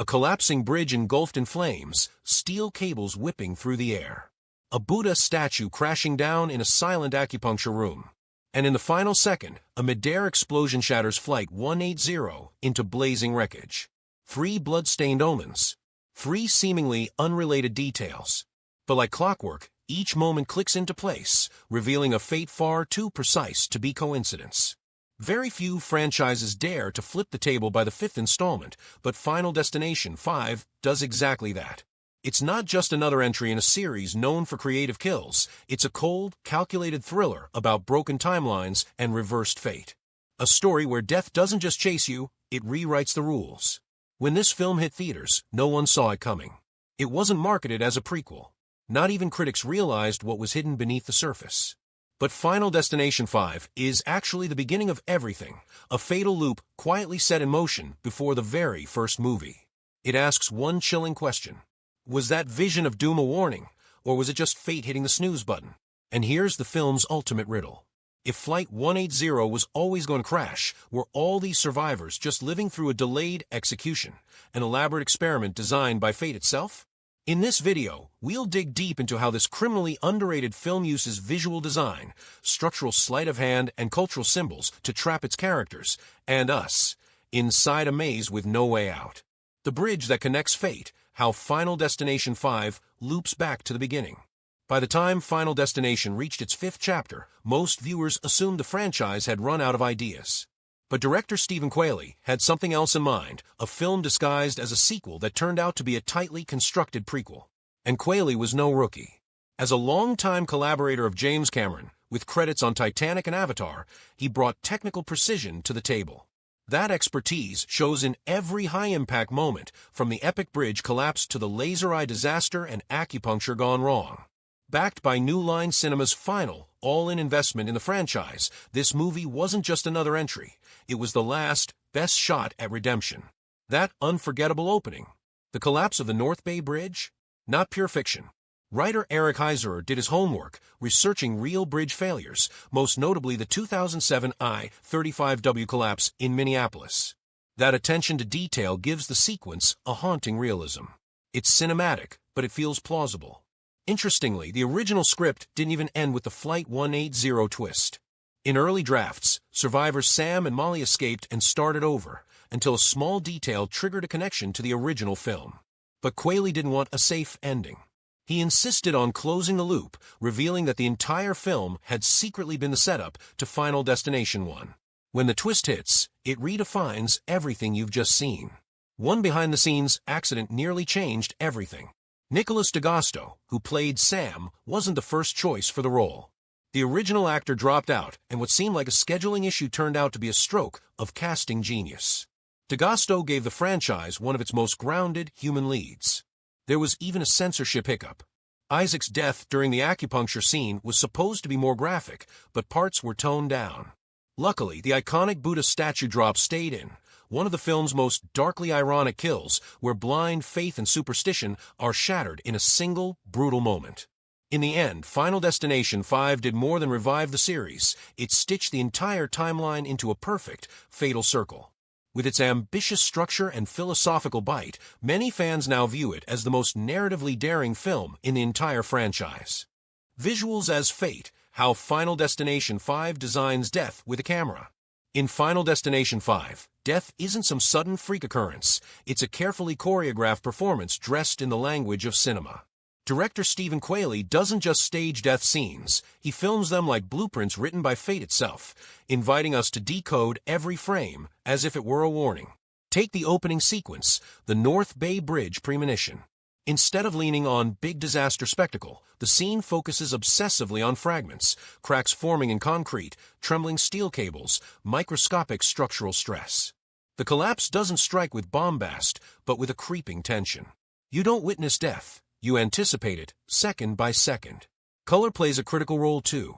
A collapsing bridge engulfed in flames, steel cables whipping through the air. A Buddha statue crashing down in a silent acupuncture room. And in the final second, a mid-air explosion shatters Flight 180 into blazing wreckage. 3 blood-stained omens. 3 seemingly unrelated details. But like clockwork, each moment clicks into place, revealing a fate far too precise to be coincidence. Very few franchises dare to flip the table by the 5th installment, but Final Destination 5 does exactly that. It's not just another entry in a series known for creative kills, it's a cold, calculated thriller about broken timelines and reversed fate. A story where death doesn't just chase you, it rewrites the rules. When this film hit theaters, no one saw it coming. It wasn't marketed as a prequel. Not even critics realized what was hidden beneath the surface. But Final Destination 5 is actually the beginning of everything, a fatal loop quietly set in motion before the very first movie. It asks one chilling question. Was that vision of doom a warning, or was it just fate hitting the snooze button? And here's the film's ultimate riddle. If Flight 180 was always going to crash, were all these survivors just living through a delayed execution, an elaborate experiment designed by fate itself? In this video, we'll dig deep into how this criminally underrated film uses visual design, structural sleight of hand, and cultural symbols to trap its characters, and us, inside a maze with no way out. The bridge that connects fate, how Final Destination 5 loops back to the beginning. By the time Final Destination reached its 5th chapter, most viewers assumed the franchise had run out of ideas. But director Stephen Quayle had something else in mind, a film disguised as a sequel that turned out to be a tightly constructed prequel. And Quayle was no rookie. As a longtime collaborator of James Cameron, with credits on Titanic and Avatar, he brought technical precision to the table. That expertise shows in every high-impact moment, from the epic bridge collapse to the laser eye disaster and acupuncture gone wrong. Backed by New Line Cinema's final, all-in investment in the franchise, this movie wasn't just another entry. It was the last, best shot at redemption. That unforgettable opening. The collapse of the North Bay Bridge? Not pure fiction. Writer Eric Heiserer did his homework, researching real bridge failures, most notably the 2007 I-35W collapse in Minneapolis. That attention to detail gives the sequence a haunting realism. It's cinematic, but it feels plausible. Interestingly, the original script didn't even end with the Flight 180 twist. In early drafts, survivors Sam and Molly escaped and started over, until a small detail triggered a connection to the original film. But Quayle didn't want a safe ending. He insisted on closing the loop, revealing that the entire film had secretly been the setup to Final Destination 1. When the twist hits, it redefines everything you've just seen. One behind-the-scenes accident nearly changed everything. Nicholas D'Agosto, who played Sam, wasn't the first choice for the role. The original actor dropped out, and what seemed like a scheduling issue turned out to be a stroke of casting genius. D'Agosto gave the franchise one of its most grounded human leads. There was even a censorship hiccup. Isaac's death during the acupuncture scene was supposed to be more graphic, but parts were toned down. Luckily, the iconic Buddha statue drop stayed in, one of the film's most darkly ironic kills, where blind faith and superstition are shattered in a single, brutal moment. In the end, Final Destination 5 did more than revive the series. It stitched the entire timeline into a perfect, fatal circle. With its ambitious structure and philosophical bite, many fans now view it as the most narratively daring film in the entire franchise. Visuals as fate, how Final Destination 5 designs death with a camera. In Final Destination 5, death isn't some sudden freak occurrence. It's a carefully choreographed performance dressed in the language of cinema. Director Stephen Quayle doesn't just stage death scenes, he films them like blueprints written by fate itself, inviting us to decode every frame as if it were a warning. Take the opening sequence, the North Bay Bridge premonition. Instead of leaning on big disaster spectacle, the scene focuses obsessively on fragments, cracks forming in concrete, trembling steel cables, microscopic structural stress. The collapse doesn't strike with bombast, but with a creeping tension. You don't witness death. You anticipate it, second by second. Color plays a critical role too.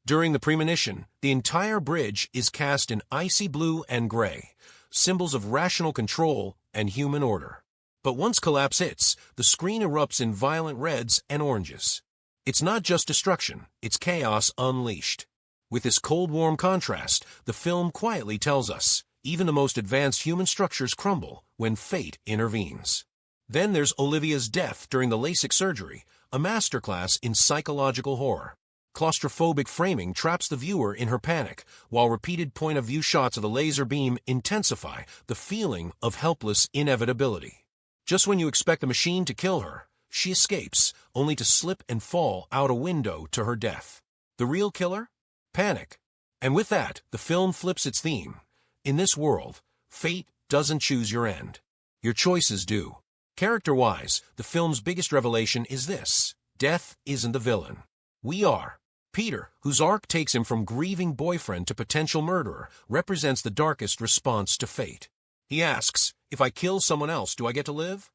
During the premonition, the entire bridge is cast in icy blue and gray, symbols of rational control and human order. But once collapse hits, the screen erupts in violent reds and oranges. It's not just destruction, it's chaos unleashed. With this cold-warm contrast, the film quietly tells us, Even the most advanced human structures crumble when fate intervenes. Then there's Olivia's death during the LASIK surgery, a masterclass in psychological horror. Claustrophobic framing traps the viewer in her panic, while repeated point-of-view shots of the laser beam intensify the feeling of helpless inevitability. Just when you expect the machine to kill her, she escapes, only to slip and fall out a window to her death. The real killer? Panic. And with that, the film flips its theme. In this world, fate doesn't choose your end. Your choices do. Character-wise, the film's biggest revelation is this: death isn't the villain. We are. Peter, whose arc takes him from grieving boyfriend to potential murderer, represents the darkest response to fate. He asks, if I kill someone else, do I get to live?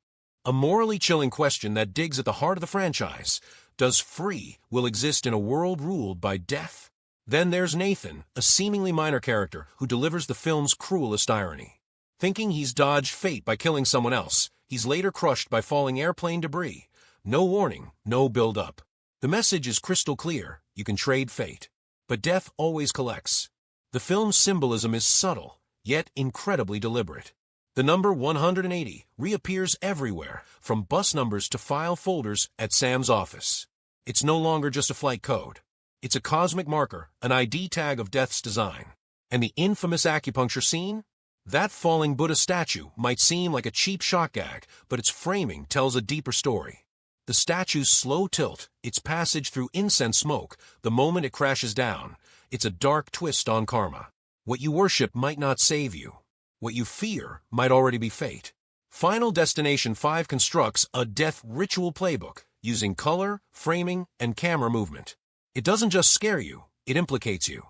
A morally chilling question that digs at the heart of the franchise. Does free will exist in a world ruled by death? Then there's Nathan, a seemingly minor character who delivers the film's cruelest irony. Thinking he's dodged fate by killing someone else, he's later crushed by falling airplane debris. No warning, no build-up. The message is crystal clear: you can trade fate, but death always collects. The film's symbolism is subtle, yet incredibly deliberate. The number 180 reappears everywhere, from bus numbers to file folders at Sam's office. It's no longer just a flight code. It's a cosmic marker, an ID tag of death's design. And the infamous acupuncture scene? That falling Buddha statue might seem like a cheap shock gag, but its framing tells a deeper story. The statue's slow tilt, its passage through incense smoke, the moment it crashes down, it's a dark twist on karma. What you worship might not save you. What you fear might already be fate. Final Destination 5 constructs a death ritual playbook, using color, framing, and camera movement. It doesn't just scare you, it implicates you.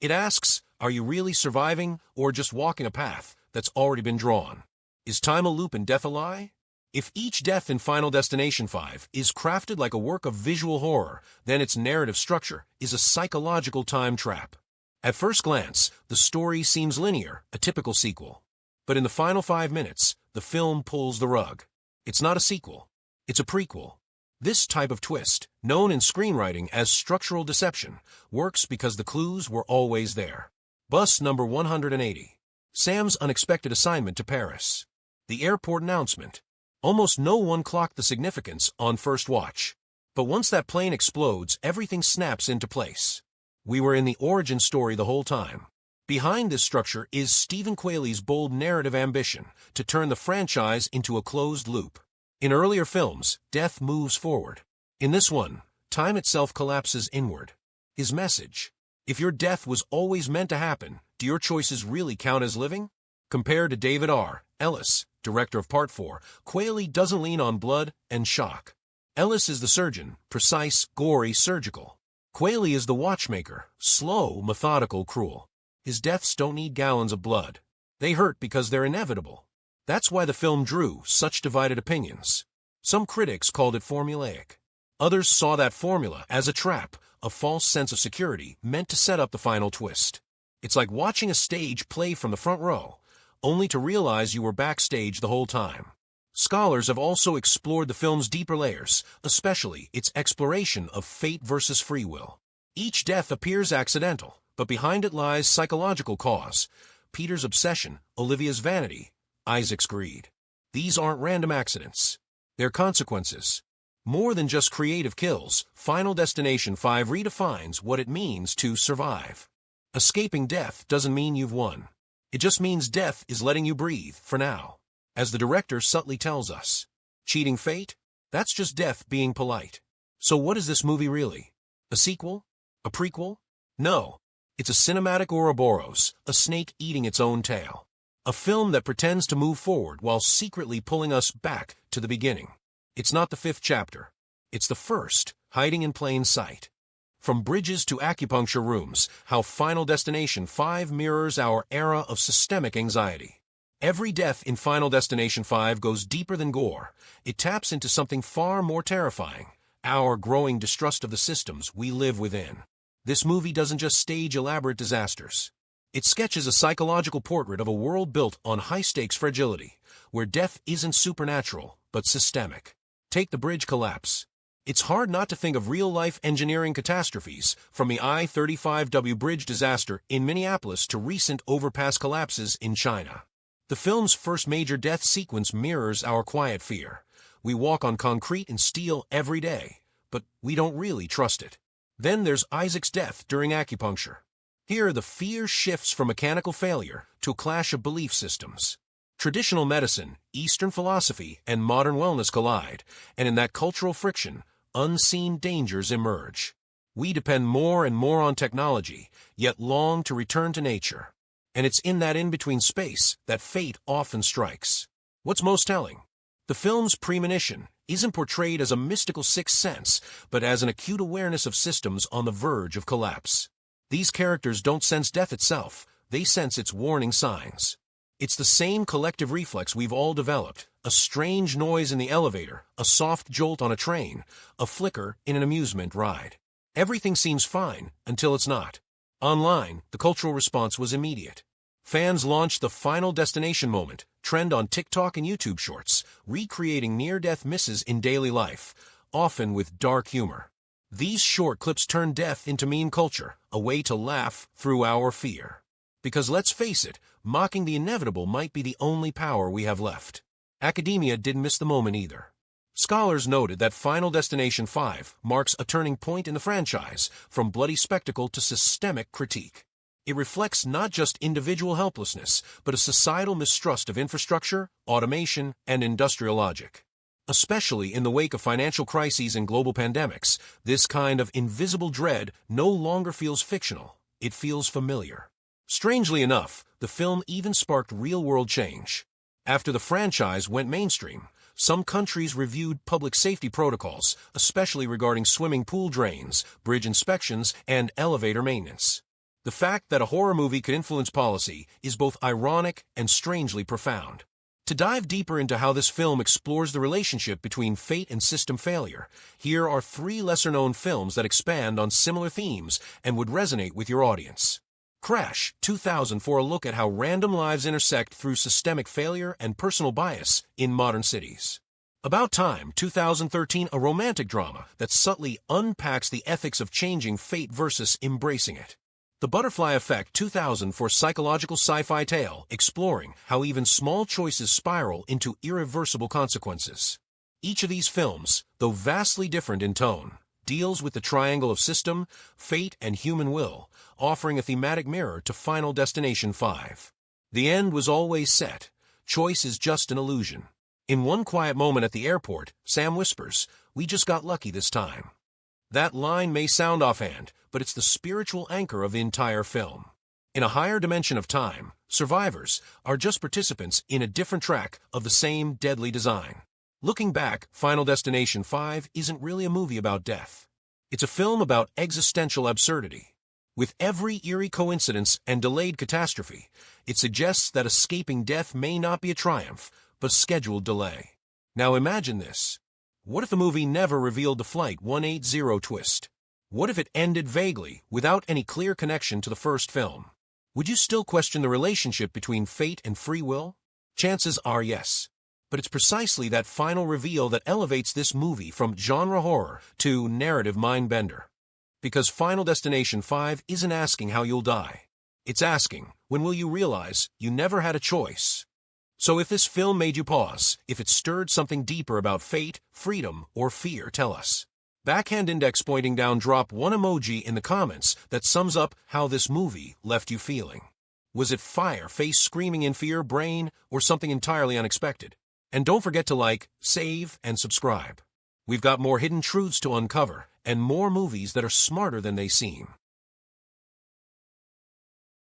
It asks, are you really surviving, or just walking a path that's already been drawn? Is time a loop and death a lie? If each death in Final Destination 5 is crafted like a work of visual horror, then its narrative structure is a psychological time trap. At first glance, the story seems linear, a typical sequel. But in the final 5 minutes, the film pulls the rug. It's not a sequel. It's a prequel. This type of twist, known in screenwriting as structural deception, works because the clues were always there. Bus number 180. Sam's unexpected assignment to Paris. The airport announcement. Almost no one clocked the significance on first watch. But once that plane explodes, everything snaps into place. We were in the origin story the whole time. Behind this structure is Stephen Qualey's bold narrative ambition to turn the franchise into a closed loop. In earlier films, death moves forward. In this one, time itself collapses inward. His message: if your death was always meant to happen, do your choices really count as living? Compared to David R. Ellis, director of Part 4, Qualey doesn't lean on blood and shock. Ellis is the surgeon, precise, gory, surgical. Qualey is the watchmaker, slow, methodical, cruel. His deaths don't need gallons of blood. They hurt because they're inevitable. That's why the film drew such divided opinions. Some critics called it formulaic. Others saw that formula as a trap, a false sense of security meant to set up the final twist. It's like watching a stage play from the front row, only to realize you were backstage the whole time. Scholars have also explored the film's deeper layers, especially its exploration of fate versus free will. Each death appears accidental, but behind it lies psychological cause: Peter's obsession, Olivia's vanity, Isaac's greed. These aren't random accidents. They're consequences. More than just creative kills, Final Destination 5 redefines what it means to survive. Escaping death doesn't mean you've won. It just means death is letting you breathe, for now. As the director subtly tells us, cheating fate? That's just death being polite. So what is this movie really? A sequel? A prequel? No. It's a cinematic Ouroboros, a snake eating its own tail. A film that pretends to move forward while secretly pulling us back to the beginning. It's not the fifth chapter. It's the first, hiding in plain sight. From bridges to acupuncture rooms, how Final Destination 5 mirrors our era of systemic anxiety. Every death in Final Destination 5 goes deeper than gore. It taps into something far more terrifying: our growing distrust of the systems we live within. This movie doesn't just stage elaborate disasters. It sketches a psychological portrait of a world built on high-stakes fragility, where death isn't supernatural, but systemic. Take the bridge collapse. It's hard not to think of real-life engineering catastrophes, from the I-35W bridge disaster in Minneapolis to recent overpass collapses in China. The film's first major death sequence mirrors our quiet fear. We walk on concrete and steel every day, but we don't really trust it. Then there's Isaac's death during acupuncture. Here, the fear shifts from mechanical failure to a clash of belief systems. Traditional medicine, Eastern philosophy, and modern wellness collide, and in that cultural friction, unseen dangers emerge. We depend more and more on technology, yet long to return to nature. And it's in that in-between space that fate often strikes. What's most telling? The film's premonition isn't portrayed as a mystical sixth sense, but as an acute awareness of systems on the verge of collapse. These characters don't sense death itself, they sense its warning signs. It's the same collective reflex we've all developed, a strange noise in the elevator, a soft jolt on a train, a flicker in an amusement ride. Everything seems fine until it's not. Online, the cultural response was immediate. Fans launched the Final Destination moment, trend on TikTok and YouTube Shorts, recreating near-death misses in daily life, often with dark humor. These short clips turn death into meme culture, a way to laugh through our fear. Because let's face it, mocking the inevitable might be the only power we have left. Academia didn't miss the moment either. Scholars noted that Final Destination 5 marks a turning point in the franchise, from bloody spectacle to systemic critique. It reflects not just individual helplessness, but a societal mistrust of infrastructure, automation, and industrial logic. Especially in the wake of financial crises and global pandemics, this kind of invisible dread no longer feels fictional, it feels familiar. Strangely enough, the film even sparked real-world change. After the franchise went mainstream, some countries reviewed public safety protocols, especially regarding swimming pool drains, bridge inspections, and elevator maintenance. The fact that a horror movie could influence policy is both ironic and strangely profound. To dive deeper into how this film explores the relationship between fate and system failure, here are 3 lesser-known films that expand on similar themes and would resonate with your audience. Crash, 2000, for a look at how random lives intersect through systemic failure and personal bias in modern cities. About Time, 2013, a romantic drama that subtly unpacks the ethics of changing fate versus embracing it. The Butterfly Effect, 2000, for psychological sci-fi tale exploring how even small choices spiral into irreversible consequences. Each of these films, though vastly different in tone, deals with the triangle of system, fate, and human will, offering a thematic mirror to Final Destination 5. The end was always set. Choice is just an illusion. In one quiet moment at the airport, Sam whispers, "We just got lucky this time." That line may sound offhand, but it's the spiritual anchor of the entire film. In a higher dimension of time, survivors are just participants in a different track of the same deadly design. Looking back, Final Destination 5 isn't really a movie about death. It's a film about existential absurdity. With every eerie coincidence and delayed catastrophe, it suggests that escaping death may not be a triumph, but a scheduled delay. Now imagine this. What if the movie never revealed the Flight 180 twist? What if it ended vaguely, without any clear connection to the first film? Would you still question the relationship between fate and free will? Chances are yes. But it's precisely that final reveal that elevates this movie from genre horror to narrative mind-bender. Because Final Destination 5 isn't asking how you'll die. It's asking, when will you realize you never had a choice? So if this film made you pause, if it stirred something deeper about fate, freedom, or fear, tell us. Backhand index pointing down, drop one emoji in the comments that sums up how this movie left you feeling. Was it fire, face screaming in fear, brain, or something entirely unexpected? And don't forget to like, save, and subscribe. We've got more hidden truths to uncover, and more movies that are smarter than they seem.